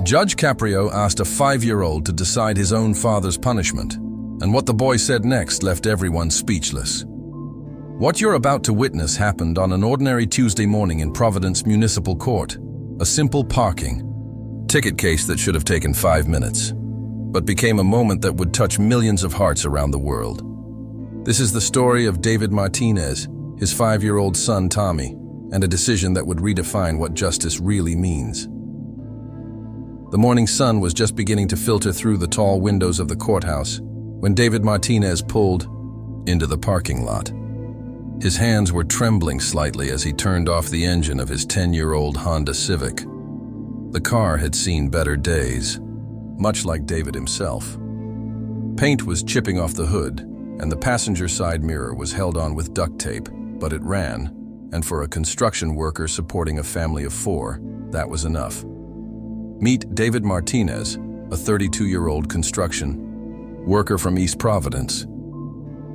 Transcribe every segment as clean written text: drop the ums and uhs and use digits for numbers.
Judge Caprio asked a 5-year-old to decide his own father's punishment, and what the boy said next left everyone speechless. What you're about to witness happened on an ordinary Tuesday morning in Providence Municipal Court, a simple parking ticket case that should have taken 5 minutes, but became a moment that would touch millions of hearts around the world. This is the story of David Martinez, his 5-year-old son Tommy, and a decision that would redefine what justice really means. The morning sun was just beginning to filter through the tall windows of the courthouse when David Martinez pulled into the parking lot. His hands were trembling slightly as he turned off the engine of his 10-year-old Honda Civic. The car had seen better days, much like David himself. Paint was chipping off the hood, and the passenger side mirror was held on with duct tape, but it ran, and for a construction worker supporting a family of 4, that was enough. Meet David Martinez, a 32-year-old construction worker from East Providence.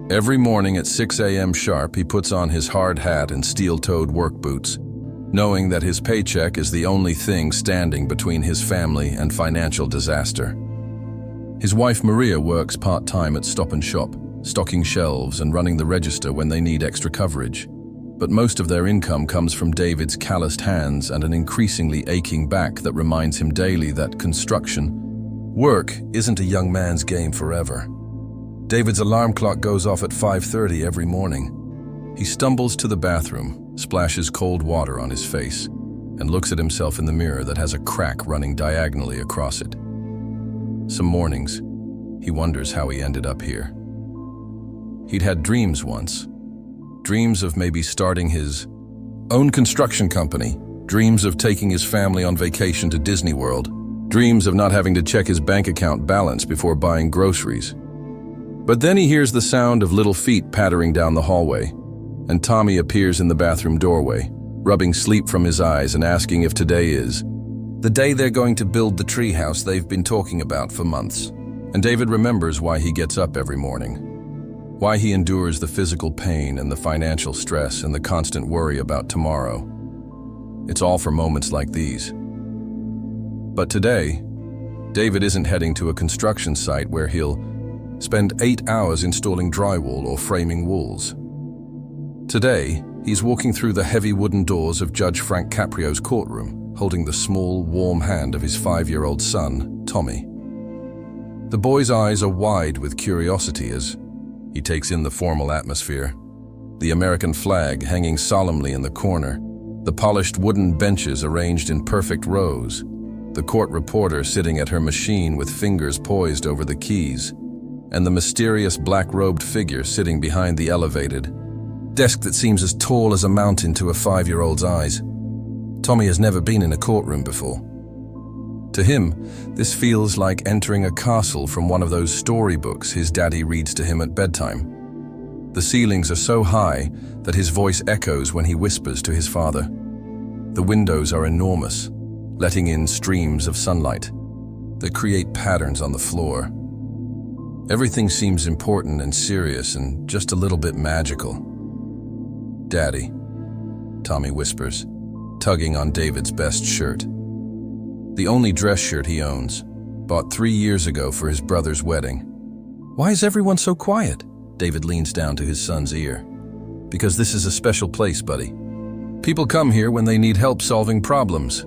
Every morning at 6 a.m. sharp, he puts on his hard hat and steel-toed work boots, knowing that his paycheck is the only thing standing between his family and financial disaster. His wife Maria works part-time at Stop and Shop, stocking shelves and running the register when they need extra coverage. But most of their income comes from David's calloused hands and an increasingly aching back that reminds him daily that construction work isn't a young man's game forever. David's alarm clock goes off at 5:30 every morning. He stumbles to the bathroom, splashes cold water on his face, and looks at himself in the mirror that has a crack running diagonally across it. Some mornings, he wonders how he ended up here. He'd had dreams once. Dreams of maybe starting his own construction company, dreams of taking his family on vacation to Disney World, dreams of not having to check his bank account balance before buying groceries. But then he hears the sound of little feet pattering down the hallway, and Tommy appears in the bathroom doorway, rubbing sleep from his eyes and asking if today is the day they're going to build the treehouse they've been talking about for months. And David remembers why he gets up every morning. Why he endures the physical pain and the financial stress and the constant worry about tomorrow. It's all for moments like these. But today, David isn't heading to a construction site where he'll spend 8 hours installing drywall or framing walls. Today, he's walking through the heavy wooden doors of Judge Frank Caprio's courtroom, holding the small, warm hand of his 5-year-old son, Tommy. The boy's eyes are wide with curiosity as he takes in the formal atmosphere. The American flag hanging solemnly in the corner, the polished wooden benches arranged in perfect rows, the court reporter sitting at her machine with fingers poised over the keys, and the mysterious black-robed figure sitting behind the elevated desk that seems as tall as a mountain to a 5-year-old's eyes. Tommy has never been in a courtroom before. To him, this feels like entering a castle from one of those storybooks his daddy reads to him at bedtime. The ceilings are so high that his voice echoes when he whispers to his father. The windows are enormous, letting in streams of sunlight that create patterns on the floor. Everything seems important and serious and just a little bit magical. "Daddy," Tommy whispers, tugging on David's best shirt. The only dress shirt he owns, bought 3 years ago for his brother's wedding. "Why is everyone so quiet?" David leans down to his son's ear. "Because this is a special place, buddy. People come here when they need help solving problems."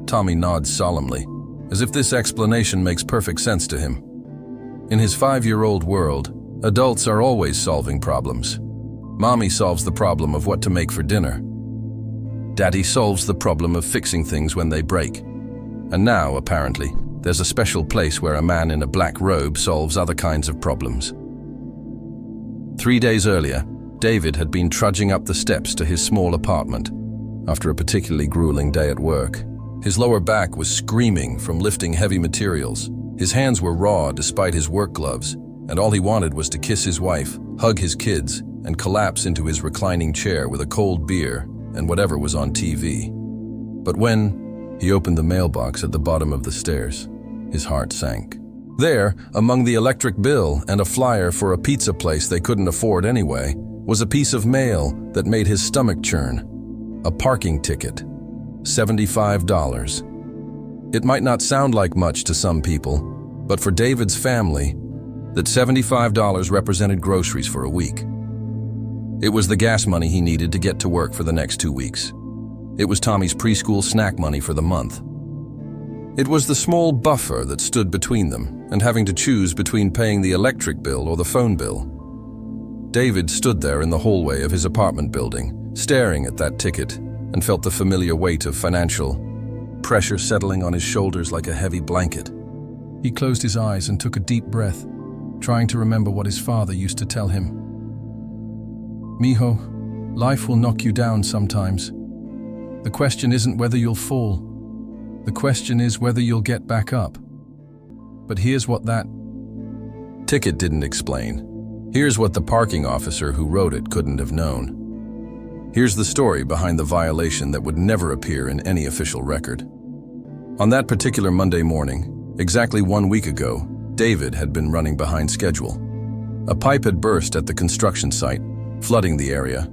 Tommy nods solemnly, as if this explanation makes perfect sense to him. In his 5-year-old world, adults are always solving problems. Mommy solves the problem of what to make for dinner. Daddy solves the problem of fixing things when they break. And now, apparently, there's a special place where a man in a black robe solves other kinds of problems. 3 days earlier, David had been trudging up the steps to his small apartment after a particularly grueling day at work. His lower back was screaming from lifting heavy materials. His hands were raw despite his work gloves, and all he wanted was to kiss his wife, hug his kids, and collapse into his reclining chair with a cold beer and whatever was on TV. But when he opened the mailbox at the bottom of the stairs, his heart sank. There, among the electric bill and a flyer for a pizza place they couldn't afford anyway, was a piece of mail that made his stomach churn. A parking ticket. $75. It might not sound like much to some people, but for David's family, that $75 represented groceries for a week. It was the gas money he needed to get to work for the next 2 weeks. It was Tommy's preschool snack money for the month. It was the small buffer that stood between them and having to choose between paying the electric bill or the phone bill. David stood there in the hallway of his apartment building, staring at that ticket, and felt the familiar weight of financial pressure settling on his shoulders like a heavy blanket. He closed his eyes and took a deep breath, trying to remember what his father used to tell him. "Mijo, life will knock you down sometimes. The question isn't whether you'll fall. The question is whether you'll get back up. But here's what that ticket didn't explain. Here's what the parking officer who wrote it couldn't have known. Here's the story behind the violation that would never appear in any official record. On that particular Monday morning, exactly 1 week ago, David had been running behind schedule. A pipe had burst at the construction site, flooding the area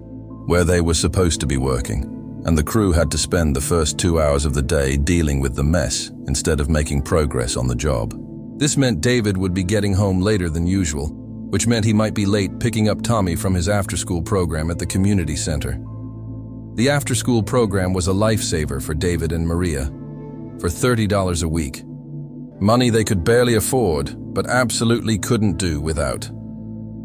where they were supposed to be working, and the crew had to spend the first 2 hours of the day dealing with the mess instead of making progress on the job. This meant David would be getting home later than usual, which meant he might be late picking up Tommy from his after-school program at the community center. The after-school program was a lifesaver for David and Maria, for $30 a week. Money they could barely afford, but absolutely couldn't do without.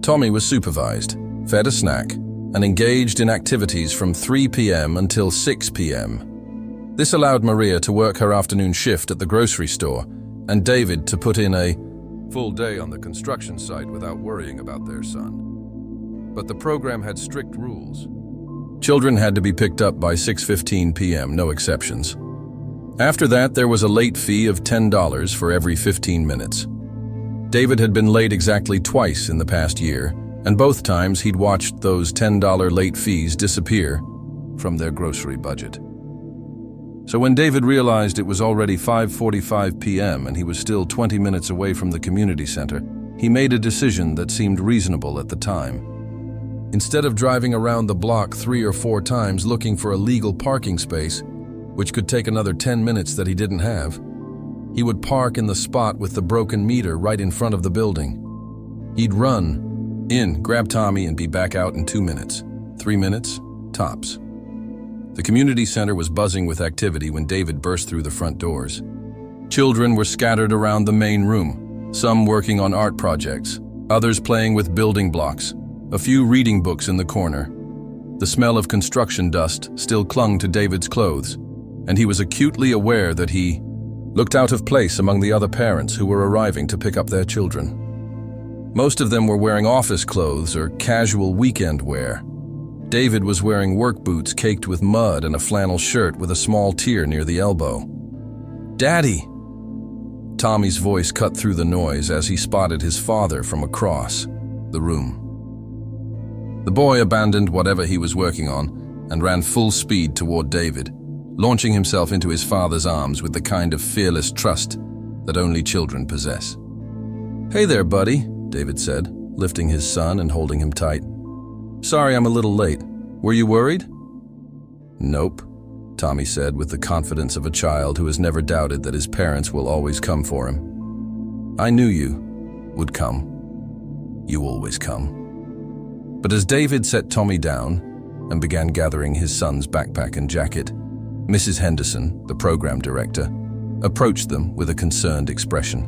Tommy was supervised, fed a snack, and engaged in activities from 3 p.m. until 6 p.m. This allowed Maria to work her afternoon shift at the grocery store, and David to put in a full day on the construction site without worrying about their son. But the program had strict rules. Children had to be picked up by 6:15 p.m., no exceptions. After that, there was a late fee of $10 for every 15 minutes. David had been late exactly twice in the past year, and both times he'd watched those $10 late fees disappear from their grocery budget. So when David realized it was already 5:45 p.m. and he was still 20 minutes away from the community center, he made a decision that seemed reasonable at the time. Instead of driving around the block 3 or 4 times looking for a legal parking space, which could take another 10 minutes that he didn't have, he would park in the spot with the broken meter right in front of the building. He'd run in, grab Tommy, and be back out in 2 minutes. 3 minutes, tops. The community center was buzzing with activity when David burst through the front doors. Children were scattered around the main room, some working on art projects, others playing with building blocks, a few reading books in the corner. The smell of construction dust still clung to David's clothes, and he was acutely aware that he looked out of place among the other parents who were arriving to pick up their children. Most of them were wearing office clothes or casual weekend wear. David was wearing work boots caked with mud and a flannel shirt with a small tear near the elbow. "Daddy!" Tommy's voice cut through the noise as he spotted his father from across the room. The boy abandoned whatever he was working on and ran full speed toward David, launching himself into his father's arms with the kind of fearless trust that only children possess. "Hey there, buddy," David said, lifting his son and holding him tight. "Sorry I'm a little late. Were you worried?" "Nope," Tommy said with the confidence of a child who has never doubted that his parents will always come for him. "I knew you would come. You always come." But as David set Tommy down and began gathering his son's backpack and jacket, Mrs. Henderson, the program director, approached them with a concerned expression.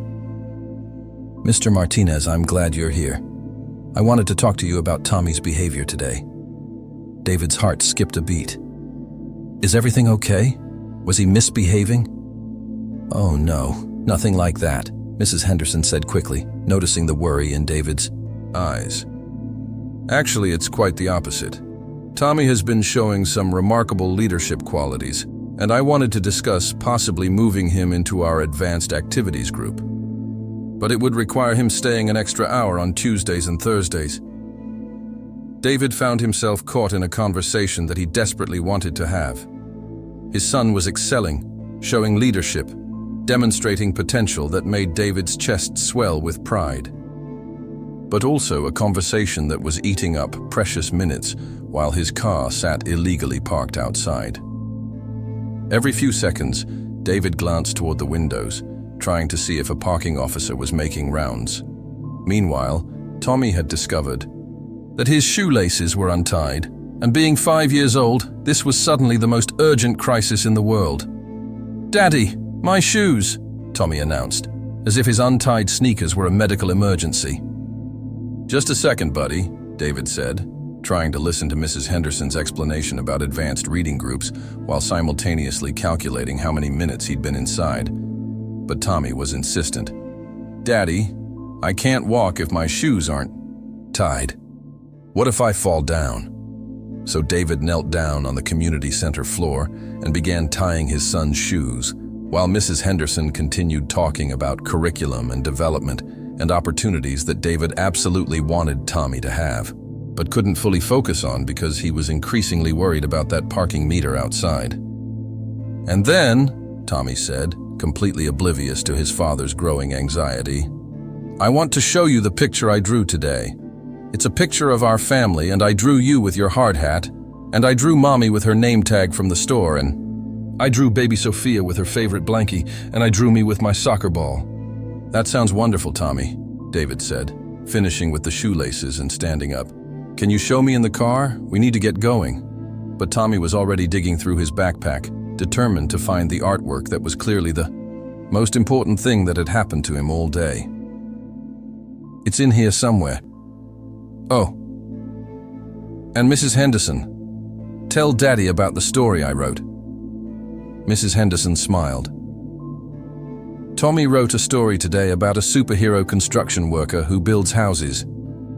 "Mr. Martinez, I'm glad you're here. I wanted to talk to you about Tommy's behavior today." David's heart skipped a beat. "Is everything okay? Was he misbehaving?" "Oh no, nothing like that," Mrs. Henderson said quickly, noticing the worry in David's eyes. "Actually, it's quite the opposite. Tommy has been showing some remarkable leadership qualities, and I wanted to discuss possibly moving him into our advanced activities group. But it would require him staying an extra hour on Tuesdays and Thursdays." David found himself caught in a conversation that he desperately wanted to have. His son was excelling, showing leadership, demonstrating potential that made David's chest swell with pride. But also a conversation that was eating up precious minutes while his car sat illegally parked outside. Every few seconds, David glanced toward the windows, trying to see if a parking officer was making rounds. Meanwhile, Tommy had discovered that his shoelaces were untied, and being 5 years old, this was suddenly the most urgent crisis in the world. "Daddy, my shoes," Tommy announced, as if his untied sneakers were a medical emergency. "Just a second, buddy," David said, trying to listen to Mrs. Henderson's explanation about advanced reading groups while simultaneously calculating how many minutes he'd been inside. But Tommy was insistent. "Daddy, I can't walk if my shoes aren't tied. What if I fall down?" So David knelt down on the community center floor and began tying his son's shoes, while Mrs. Henderson continued talking about curriculum and development and opportunities that David absolutely wanted Tommy to have, but couldn't fully focus on because he was increasingly worried about that parking meter outside. "And then," Tommy said, completely oblivious to his father's growing anxiety, "I want to show you the picture I drew today. It's a picture of our family, and I drew you with your hard hat, and I drew Mommy with her name tag from the store, and I drew baby Sophia with her favorite blankie, and I drew me with my soccer ball." "That sounds wonderful, Tommy," David said, finishing with the shoelaces and standing up. "Can you show me in the car? We need to get going." But Tommy was already digging through his backpack, determined to find the artwork that was clearly the most important thing that had happened to him all day. "It's in here somewhere." "Oh. And Mrs. Henderson, tell Daddy about the story I wrote." Mrs. Henderson smiled. "Tommy wrote a story today about a superhero construction worker who builds houses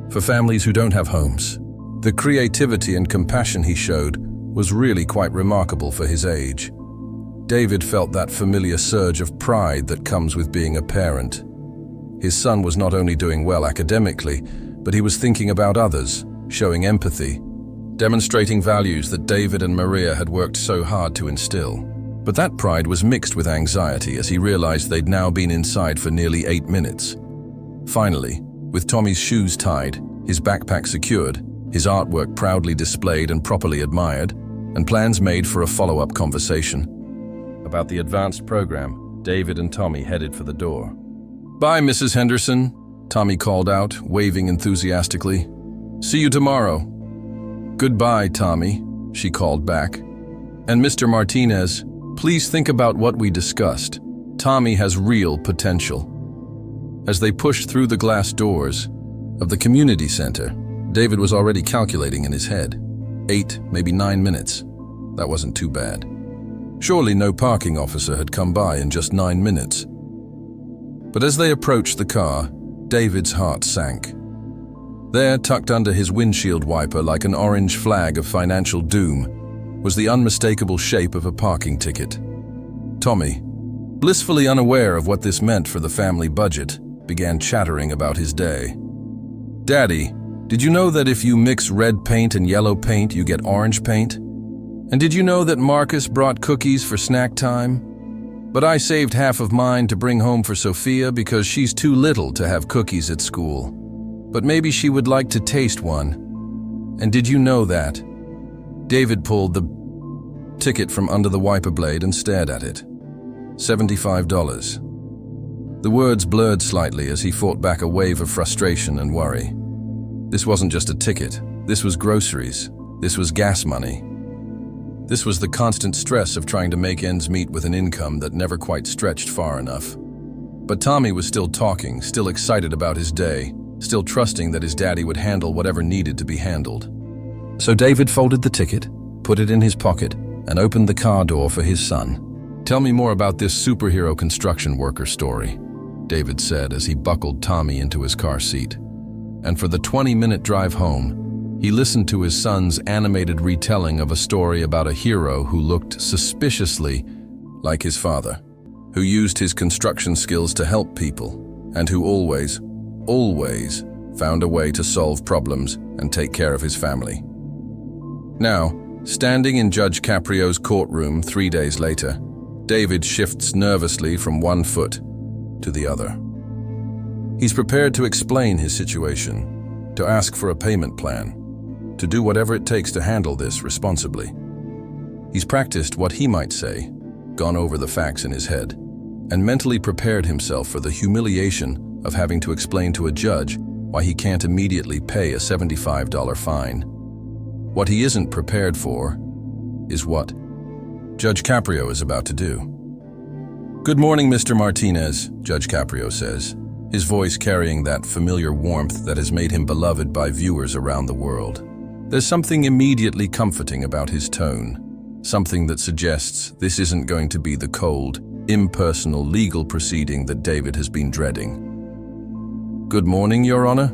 for families who don't have homes. The creativity and compassion he showed was really quite remarkable for his age." David felt that familiar surge of pride that comes with being a parent. His son was not only doing well academically, but he was thinking about others, showing empathy, demonstrating values that David and Maria had worked so hard to instill. But that pride was mixed with anxiety as he realized they'd now been inside for nearly 8 minutes. Finally, with Tommy's shoes tied, his backpack secured, his artwork proudly displayed and properly admired, and plans made for a follow-up conversation about the advanced program, David and Tommy headed for the door. "Bye, Mrs. Henderson," Tommy called out, waving enthusiastically. "See you tomorrow." "Goodbye, Tommy," she called back. "And Mr. Martinez, please think about what we discussed. Tommy has real potential." As they pushed through the glass doors of the community center, David was already calculating in his head. 8, maybe 9 minutes. That wasn't too bad. Surely no parking officer had come by in just 9 minutes. But as they approached the car, David's heart sank. There, tucked under his windshield wiper like an orange flag of financial doom, was the unmistakable shape of a parking ticket. Tommy, blissfully unaware of what this meant for the family budget, began chattering about his day. "Daddy, did you know that if you mix red paint and yellow paint, you get orange paint? And did you know that Marcus brought cookies for snack time? But I saved half of mine to bring home for Sophia because she's too little to have cookies at school. But maybe she would like to taste one. And did you know that?" David pulled the ticket from under the wiper blade and stared at it. $75. The words blurred slightly as he fought back a wave of frustration and worry. This wasn't just a ticket. This was groceries. This was gas money. This was the constant stress of trying to make ends meet with an income that never quite stretched far enough. But Tommy was still talking, still excited about his day, still trusting that his daddy would handle whatever needed to be handled. So David folded the ticket, put it in his pocket, and opened the car door for his son. "Tell me more about this superhero construction worker story," David said as he buckled Tommy into his car seat. And for the 20-minute drive home, he listened to his son's animated retelling of a story about a hero who looked suspiciously like his father, who used his construction skills to help people, and who always found a way to solve problems and take care of his family. Now, standing in Judge Caprio's courtroom 3 days later, David shifts nervously from one foot to the other. He's prepared to explain his situation, to ask for a payment plan, to do whatever it takes to handle this responsibly. He's practiced what he might say, gone over the facts in his head, and mentally prepared himself for the humiliation of having to explain to a judge why he can't immediately pay a $75 fine. What he isn't prepared for is what Judge Caprio is about to do. "Good morning, Mr. Martinez," Judge Caprio says, his voice carrying that familiar warmth that has made him beloved by viewers around the world. There's something immediately comforting about his tone, something that suggests this isn't going to be the cold, impersonal legal proceeding that David has been dreading. "Good morning, Your Honor,"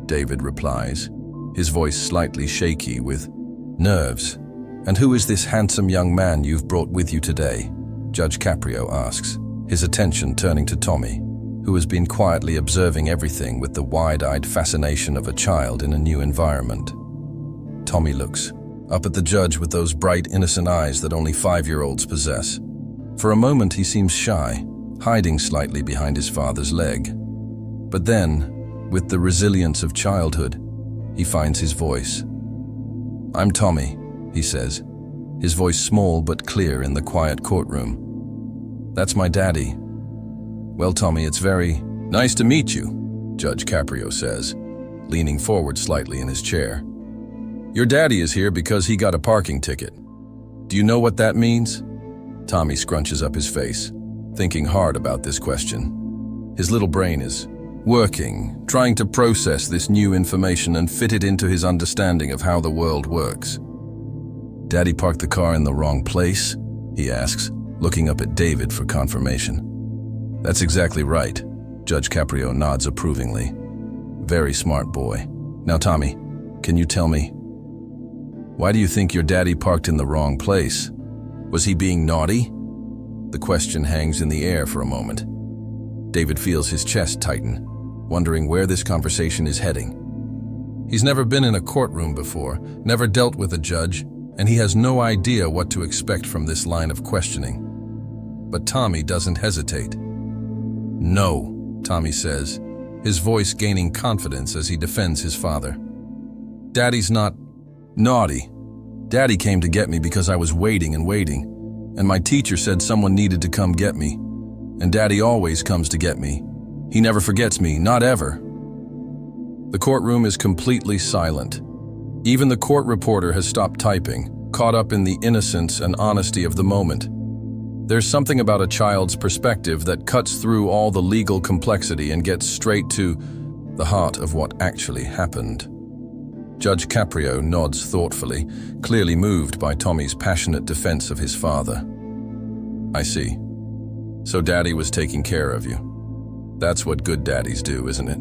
David replies, his voice slightly shaky with nerves. "And who is this handsome young man you've brought with you today?" Judge Caprio asks, his attention turning to Tommy, who has been quietly observing everything with the wide-eyed fascination of a child in a new environment. Tommy looks up at the judge with those bright, innocent eyes that only 5-year-olds possess. For a moment he seems shy, hiding slightly behind his father's leg. But then, with the resilience of childhood, he finds his voice. "I'm Tommy," he says, his voice small but clear in the quiet courtroom. "That's my daddy." "Well, Tommy, it's very nice to meet you," Judge Caprio says, leaning forward slightly in his chair. "Your daddy is here because he got a parking ticket. Do you know what that means?" Tommy scrunches up his face, thinking hard about this question. His little brain is working, trying to process this new information and fit it into his understanding of how the world works. "Daddy parked the car in the wrong place?" he asks, looking up at David for confirmation. "That's exactly right," Judge Caprio nods approvingly. "Very smart boy. Now, Tommy, can you tell me, why do you think your daddy parked in the wrong place? Was he being naughty?" The question hangs in the air for a moment. David feels his chest tighten, wondering where this conversation is heading. He's never been in a courtroom before, never dealt with a judge, and he has no idea what to expect from this line of questioning. But Tommy doesn't hesitate. "No," Tommy says, his voice gaining confidence as he defends his father. "Daddy's not naughty. Daddy came to get me because I was waiting, and my teacher said someone needed to come get me. And Daddy always comes to get me. He never forgets me, not ever." The courtroom is completely silent. Even the court reporter has stopped typing, caught up in the innocence and honesty of the moment. There's something about a child's perspective that cuts through all the legal complexity and gets straight to the heart of what actually happened. Judge Caprio nods thoughtfully, clearly moved by Tommy's passionate defense of his father. "I see. So Daddy was taking care of you. That's what good daddies do, isn't it?"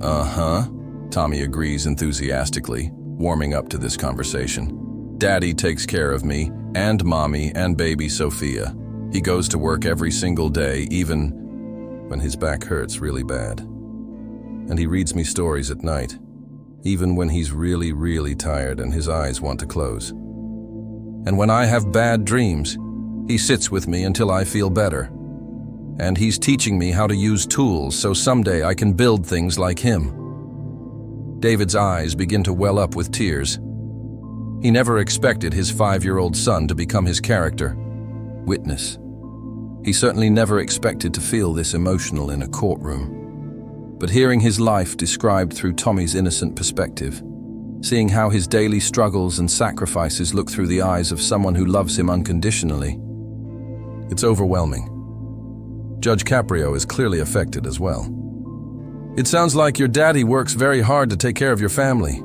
"Uh-huh," Tommy agrees enthusiastically, warming up to this conversation. "Daddy takes care of me, and Mommy, and baby Sophia. He goes to work every single day, even when his back hurts really bad. And he reads me stories at night, even when he's really, really tired and his eyes want to close. And when I have bad dreams, he sits with me until I feel better. And he's teaching me how to use tools so someday I can build things like him." David's eyes begin to well up with tears. He never expected his 5-year-old son to become his character, witness. He certainly never expected to feel this emotional in a courtroom. But hearing his life described through Tommy's innocent perspective, seeing how his daily struggles and sacrifices look through the eyes of someone who loves him unconditionally, it's overwhelming. Judge Caprio is clearly affected as well. "It sounds like your daddy works very hard to take care of your family."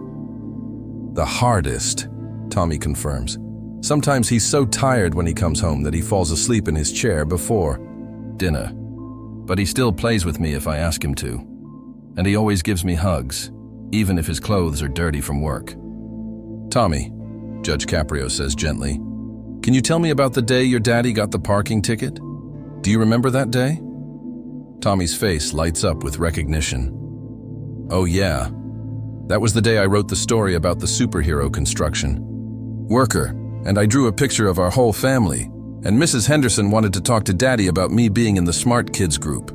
"The hardest," Tommy confirms. "Sometimes he's so tired when he comes home that he falls asleep in his chair before dinner. But he still plays with me if I ask him to. And he always gives me hugs, even if his clothes are dirty from work." "Tommy," Judge Caprio says gently, "can you tell me about the day your daddy got the parking ticket? Do you remember that day?" Tommy's face lights up with recognition. "Oh yeah, that was the day I wrote the story about the superhero construction worker, and I drew a picture of our whole family, and Mrs. Henderson wanted to talk to Daddy about me being in the smart kids group."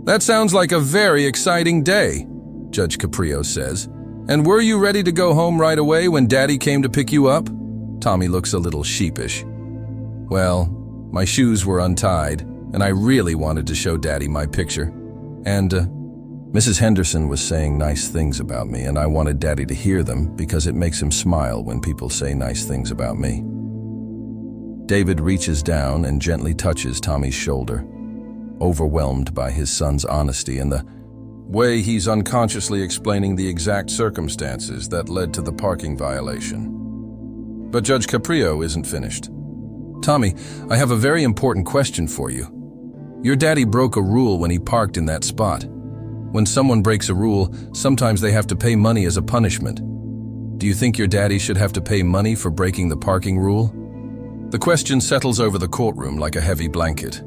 "That sounds like a very exciting day," Judge Caprio says. "And were you ready to go home right away when Daddy came to pick you up?" Tommy looks a little sheepish. "Well, My shoes were untied, and I really wanted to show Daddy my picture. And Mrs. Henderson was saying nice things about me, and I wanted Daddy to hear them because it makes him smile when people say nice things about me. David reaches down and gently touches Tommy's shoulder, overwhelmed by his son's honesty and the way he's unconsciously explaining the exact circumstances that led to the parking violation. But Judge Caprio isn't finished. Tommy, I have a very important question for you. Your daddy broke a rule when he parked in that spot. When someone breaks a rule, sometimes they have to pay money as a punishment. Do you think your daddy should have to pay money for breaking the parking rule? The question settles over the courtroom like a heavy blanket.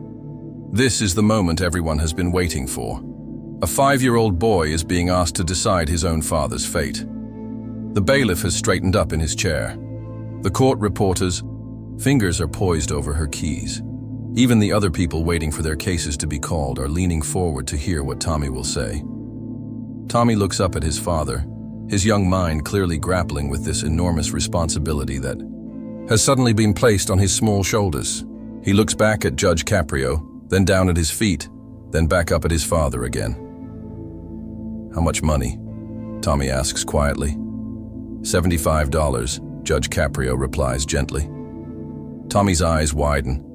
This is the moment everyone has been waiting for. A 5-year-old boy is being asked to decide his own father's fate. The bailiff has straightened up in his chair. The court reporter's fingers are poised over her keys. Even the other people waiting for their cases to be called are leaning forward to hear what Tommy will say. Tommy looks up at his father, his young mind clearly grappling with this enormous responsibility that has suddenly been placed on his small shoulders. He looks back at Judge Caprio, then down at his feet, then back up at his father again. How much money? Tommy asks quietly. $75, Judge Caprio replies gently. Tommy's eyes widen.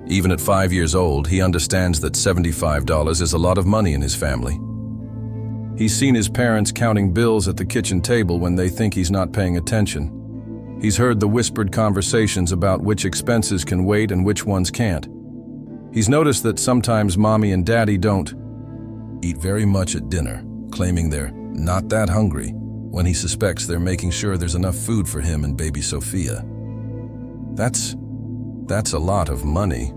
Even at 5 years old, he understands that $75 is a lot of money in his family. He's seen his parents counting bills at the kitchen table when they think he's not paying attention. He's heard the whispered conversations about which expenses can wait and which ones can't. He's noticed that sometimes Mommy and Daddy don't eat very much at dinner, claiming they're not that hungry, when he suspects they're making sure there's enough food for him and baby Sophia. That's a lot of money,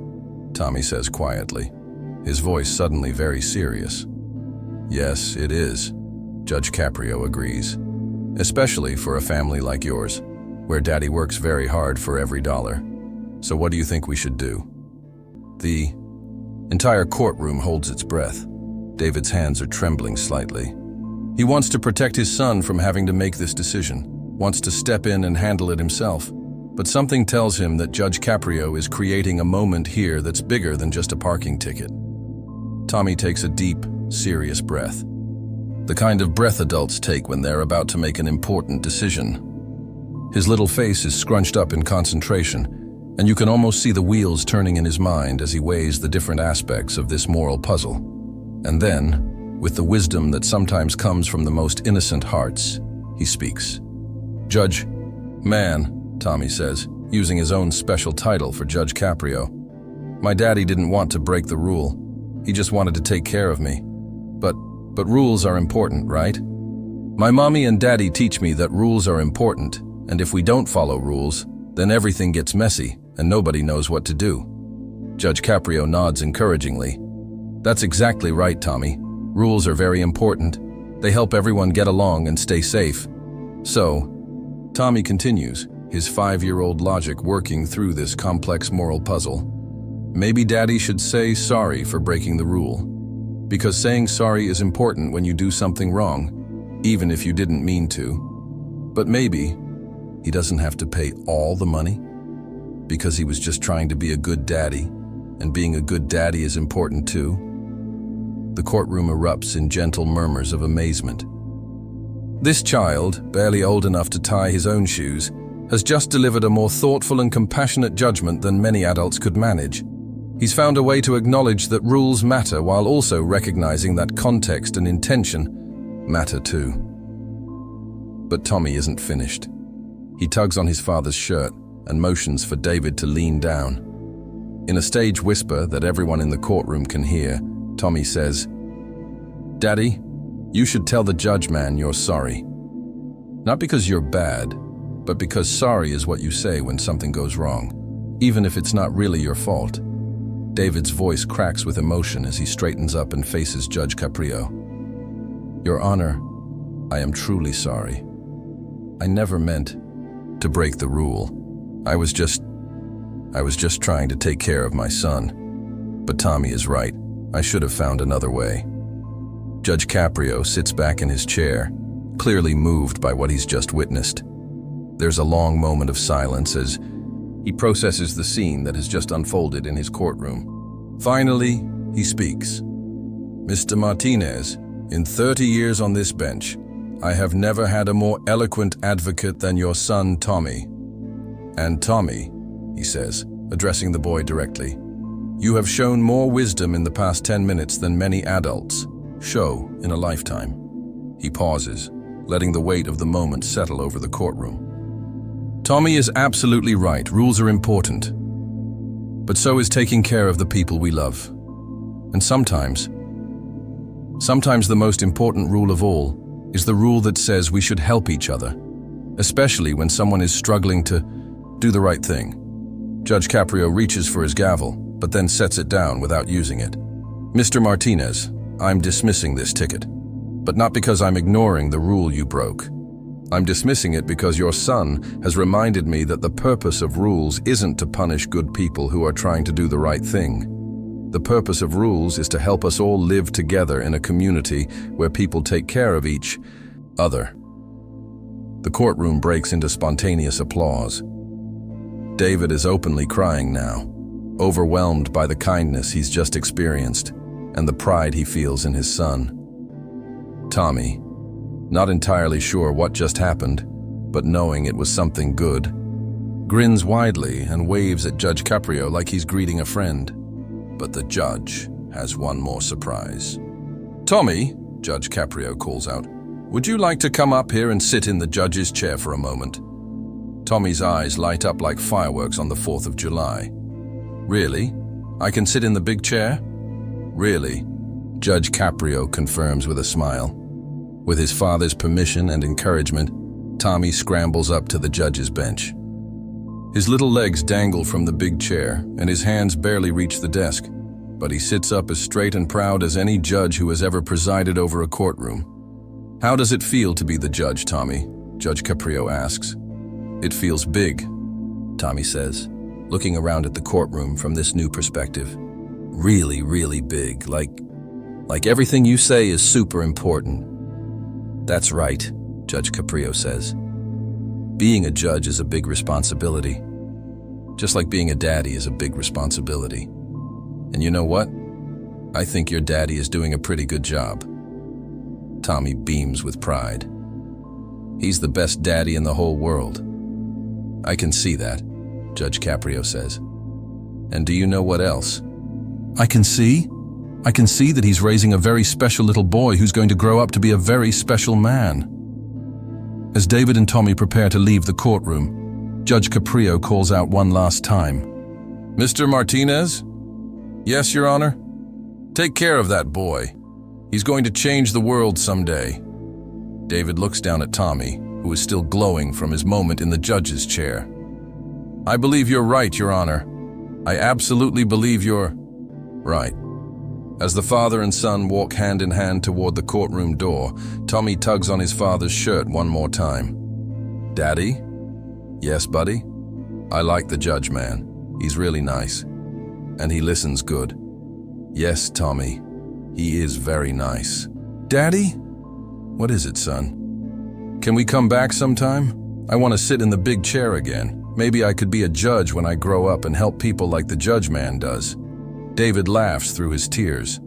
Tommy says quietly, his voice suddenly very serious. Yes, it is, Judge Caprio agrees, especially for a family like yours, where Daddy works very hard for every dollar. So what do you think we should do? The entire courtroom holds its breath. David's hands are trembling slightly. He wants to protect his son from having to make this decision, wants to step in and handle it himself. But something tells him that Judge Caprio is creating a moment here that's bigger than just a parking ticket. Tommy takes a deep, serious breath. The kind of breath adults take when they're about to make an important decision. His little face is scrunched up in concentration, and you can almost see the wheels turning in his mind as he weighs the different aspects of this moral puzzle. And then, with the wisdom that sometimes comes from the most innocent hearts, he speaks. Judge, man, Tommy says, using his own special title for Judge Caprio. My daddy didn't want to break the rule. He just wanted to take care of me. But rules are important, right? My mommy and daddy teach me that rules are important, and if we don't follow rules, then everything gets messy and nobody knows what to do. Judge Caprio nods encouragingly. That's exactly right, Tommy. Rules are very important. They help everyone get along and stay safe. So, Tommy continues, his 5-year-old logic working through this complex moral puzzle. Maybe Daddy should say sorry for breaking the rule. Because saying sorry is important when you do something wrong, even if you didn't mean to. But maybe he doesn't have to pay all the money because he was just trying to be a good daddy, and being a good daddy is important too. The courtroom erupts in gentle murmurs of amazement. This child, barely old enough to tie his own shoes, has just delivered a more thoughtful and compassionate judgment than many adults could manage. He's found a way to acknowledge that rules matter while also recognizing that context and intention matter too. But Tommy isn't finished. He tugs on his father's shirt and motions for David to lean down. In a stage whisper that everyone in the courtroom can hear, Tommy says, Daddy, you should tell the judge man you're sorry. Not because you're bad, but because sorry is what you say when something goes wrong, even if it's not really your fault. David's voice cracks with emotion as he straightens up and faces Judge Caprio. Your Honor, I am truly sorry. I never meant to break the rule. I was just trying to take care of my son. But Tommy is right. I should have found another way. Judge Caprio sits back in his chair, clearly moved by what he's just witnessed. There's a long moment of silence as He processes the scene that has just unfolded in his courtroom. Finally, he speaks. Mr. Martinez, in 30 years on this bench, I have never had a more eloquent advocate than your son, Tommy. And Tommy, he says, addressing the boy directly, you have shown more wisdom in the past 10 minutes than many adults show in a lifetime. He pauses, letting the weight of the moment settle over the courtroom. Tommy is absolutely right. Rules are important. But so is taking care of the people we love. And sometimes the most important rule of all is the rule that says we should help each other, especially when someone is struggling to do the right thing. Judge Caprio reaches for his gavel, but then sets it down without using it. Mr. Martinez, I'm dismissing this ticket, but not because I'm ignoring the rule you broke. I'm dismissing it because your son has reminded me that the purpose of rules isn't to punish good people who are trying to do the right thing. The purpose of rules is to help us all live together in a community where people take care of each other. The courtroom breaks into spontaneous applause. David is openly crying now, overwhelmed by the kindness he's just experienced and the pride he feels in his son. Tommy, not entirely sure what just happened, but knowing it was something good, grins widely and waves at Judge Caprio like he's greeting a friend. But the judge has one more surprise. Tommy, Judge Caprio calls out, would you like to come up here and sit in the judge's chair for a moment? Tommy's eyes light up like fireworks on the 4th of July. Really? I can sit in the big chair? Really? Judge Caprio confirms with a smile. With his father's permission and encouragement, Tommy scrambles up to the judge's bench. His little legs dangle from the big chair, and his hands barely reach the desk, but he sits up as straight and proud as any judge who has ever presided over a courtroom. How does it feel to be the judge, Tommy? Judge Caprio asks. It feels big, Tommy says, looking around at the courtroom from this new perspective. Really, really big, like everything you say is super important. That's right, Judge Caprio says. Being a judge is a big responsibility, just like being a daddy is a big responsibility. And you know what? I think your daddy is doing a pretty good job. Tommy beams with pride. He's the best daddy in the whole world. I can see that, Judge Caprio says. And do you know what else? I can see that he's raising a very special little boy who's going to grow up to be a very special man. As David and Tommy prepare to leave the courtroom, Judge Caprio calls out one last time. Mr. Martinez? Yes, Your Honor? Take care of that boy. He's going to change the world someday. David looks down at Tommy, who is still glowing from his moment in the judge's chair. I believe you're right, Your Honor. I absolutely believe you're right. As the father and son walk hand in hand toward the courtroom door, Tommy tugs on his father's shirt one more time. Daddy? Yes, buddy? I like the judge, man. He's really nice. And he listens good. Yes, Tommy. He is very nice. Daddy? What is it, son? Can we come back sometime? I want to sit in the big chair again. Maybe I could be a judge when I grow up and help people like the judge man does. David laughs through his tears.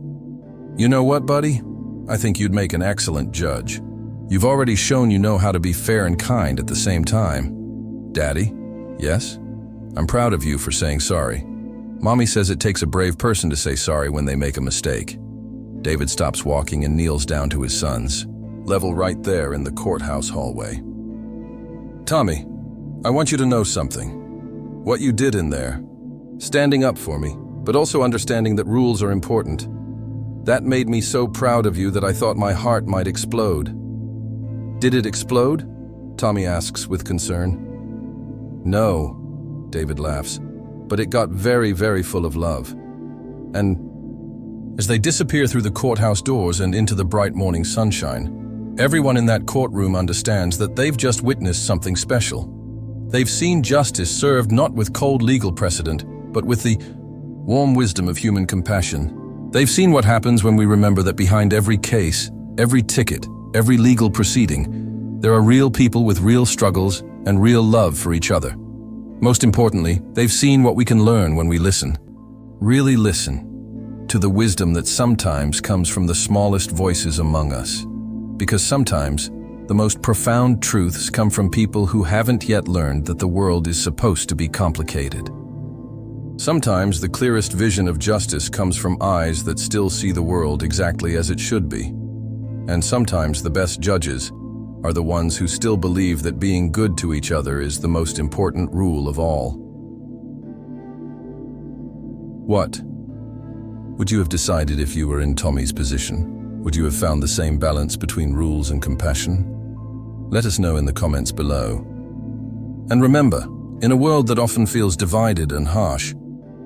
You know what, buddy? I think you'd make an excellent judge. You've already shown you know how to be fair and kind at the same time. Daddy? Yes? I'm proud of you for saying sorry. Mommy says it takes a brave person to say sorry when they make a mistake. David stops walking and kneels down to his sons, level right there in the courthouse hallway. Tommy, I want you to know something. What you did in there, standing up for me, but also understanding that rules are important. That made me so proud of you that I thought my heart might explode. Did it explode? Tommy asks with concern. No, David laughs, but it got very, very full of love. And as they disappear through the courthouse doors and into the bright morning sunshine, everyone in that courtroom understands that they've just witnessed something special. They've seen justice served not with cold legal precedent, but with the warm wisdom of human compassion. They've seen what happens when we remember that behind every case, every ticket, every legal proceeding, there are real people with real struggles and real love for each other. Most importantly, they've seen what we can learn when we listen. Really listen to the wisdom that sometimes comes from the smallest voices among us. Because sometimes, the most profound truths come from people who haven't yet learned that the world is supposed to be complicated. Sometimes the clearest vision of justice comes from eyes that still see the world exactly as it should be. And sometimes the best judges are the ones who still believe that being good to each other is the most important rule of all. What would you have decided if you were in Tommy's position? Would you have found the same balance between rules and compassion? Let us know in the comments below. And remember, in a world that often feels divided and harsh,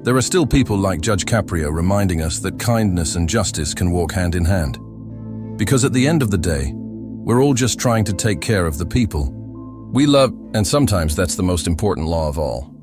there are still people like Judge Caprio reminding us that kindness and justice can walk hand in hand. Because at the end of the day, we're all just trying to take care of the people we love, and sometimes that's the most important law of all.